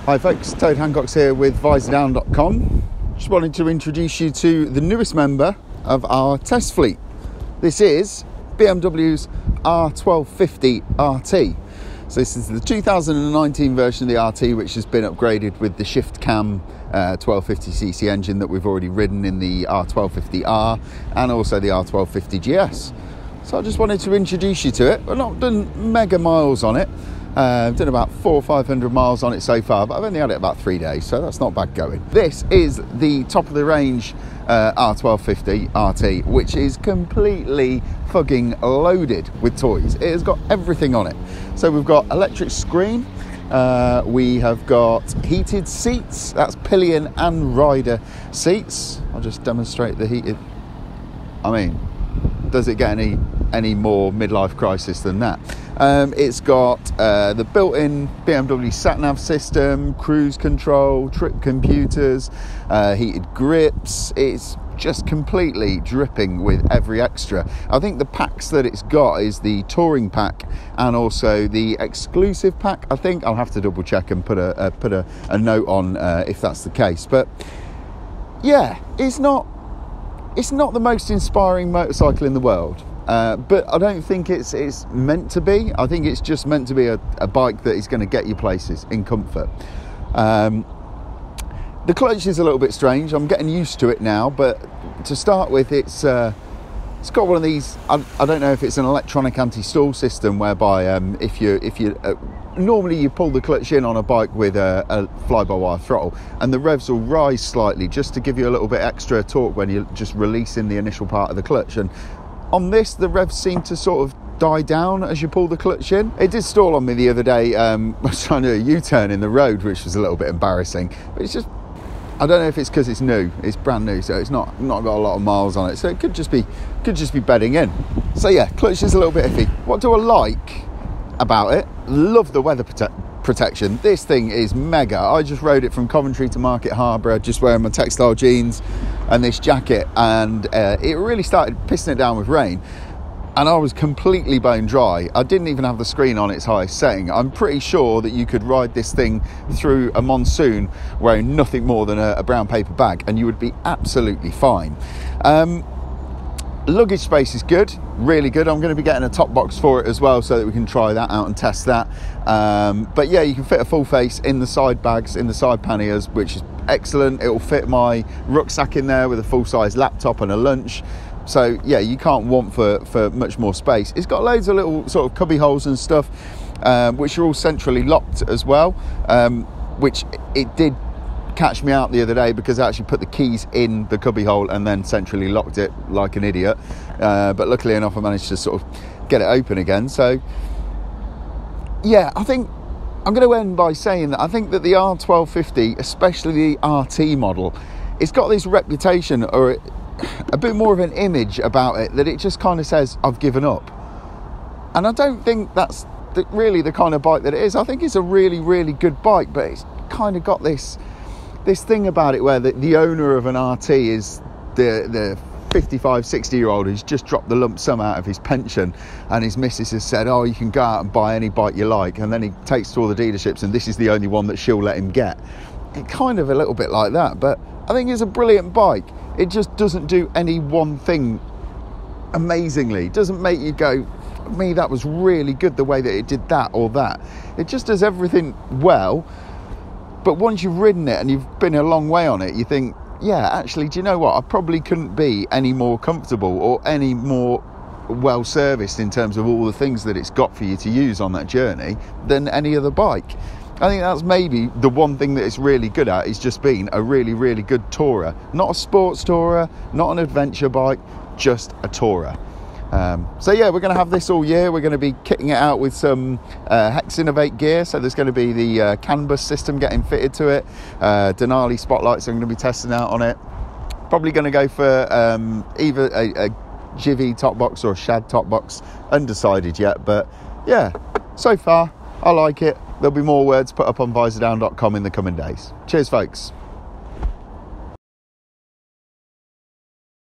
Hi folks, Toad Hancock's here with Visordown.com. Just wanted to introduce you to the newest member of our test fleet. This is BMW's R1250 RT. So this is the 2019 version of the RT, which has been upgraded with the shift cam 1250cc engine that we've already ridden in the R1250R and also the R1250 GS. So I just wanted to introduce you to it. I've not done mega miles on it. I've done about 400 or 500 miles on it so far, but I've only had it about 3 days, so that's not bad going. This is the top of the range R1250 RT, which is completely fucking loaded with toys. It has got everything on it. So we've got electric screen, we have got heated seats, that's pillion and rider seats. I'll just demonstrate the heated. I mean, does it get any more midlife crisis than that? It's got the built-in BMW Sat-Nav system, cruise control, trip computers, heated grips. It's just completely dripping with every extra. I think the packs that it's got is the touring pack and also the exclusive pack. I think I'll have to double check and put a note on if that's the case. But yeah, it's not the most inspiring motorcycle in the world. But I don't think it's meant to be. I think it's just meant to be a bike that is going to get you places in comfort. The clutch is a little bit strange. I'm getting used to it now, but to start with, it's got one of these. I don't know if it's an electronic anti-stall system whereby if you normally you pull the clutch in on a bike with a fly-by-wire throttle, and the revs will rise slightly just to give you a little bit extra torque when you're just releasing the initial part of the clutch. And on this, the revs seem to sort of die down as you pull the clutch in. It did stall on me the other day. I was trying to do a U-turn in the road, which was a little bit embarrassing. But it's just, I don't know if it's because it's new. It's brand new, so it's not got a lot of miles on it. So it could just be bedding in. So yeah, clutch is a little bit iffy. What do I like about it? Love the weather protection. This thing is mega. I just rode it from Coventry to Market Harborough, just wearing my textile jeans and this jacket, and it really started pissing it down with rain, and I was completely bone dry. I didn't even have the screen on its highest setting. I'm pretty sure that you could ride this thing through a monsoon wearing nothing more than a brown paper bag and you would be absolutely fine. Luggage space is good, really good. I'm going to be getting a top box for it as well so that we can try that out and test that. But yeah, you can fit a full face in the side bags, in the side panniers, which is excellent. It will fit my rucksack in there with a full-size laptop and a lunch. So yeah, you can't want for much more space. It's got loads of little sort of cubby holes and stuff, which are all centrally locked as well, which it did catch me out the other day because I actually put the keys in the cubby hole and then centrally locked it like an idiot. But luckily enough, I managed to sort of get it open again. So yeah, I think I'm going to end by saying that I think that the R1250, especially the RT model, it's got this reputation or a bit more of an image about it that it just kind of says, I've given up. And I don't think that's really the kind of bike that it is. I think it's a really, really good bike, but it's kind of got this thing about it where the owner of an RT is the 55, 60-year-old who's just dropped the lump sum out of his pension, and his missus has said, oh, you can go out and buy any bike you like, and then he takes to all the dealerships and this is the only one that she'll let him get. It kind of a little bit like that, but I think it's a brilliant bike. It just doesn't do any one thing amazingly. It doesn't make you go, me, that was really good the way that it did that or that. It just does everything well. But once you've ridden it and you've been a long way on it, you think, yeah, actually, do you know what? I probably couldn't be any more comfortable or any more well serviced in terms of all the things that it's got for you to use on that journey than any other bike. I think that's maybe the one thing that it's really good at, is just being a really, really good tourer. Not a sports tourer, not an adventure bike, just a tourer. So yeah, we're going to have this all year. We're going to be kitting it out with some Hex Innovate gear. So there's going to be the CAN bus system getting fitted to it. Denali spotlights I'm going to be testing out on it. Probably going to go for either a Jivvy top box or a Shad top box. Undecided yet, but yeah, so far I like it. There'll be more words put up on Visordown.com in the coming days. Cheers, folks.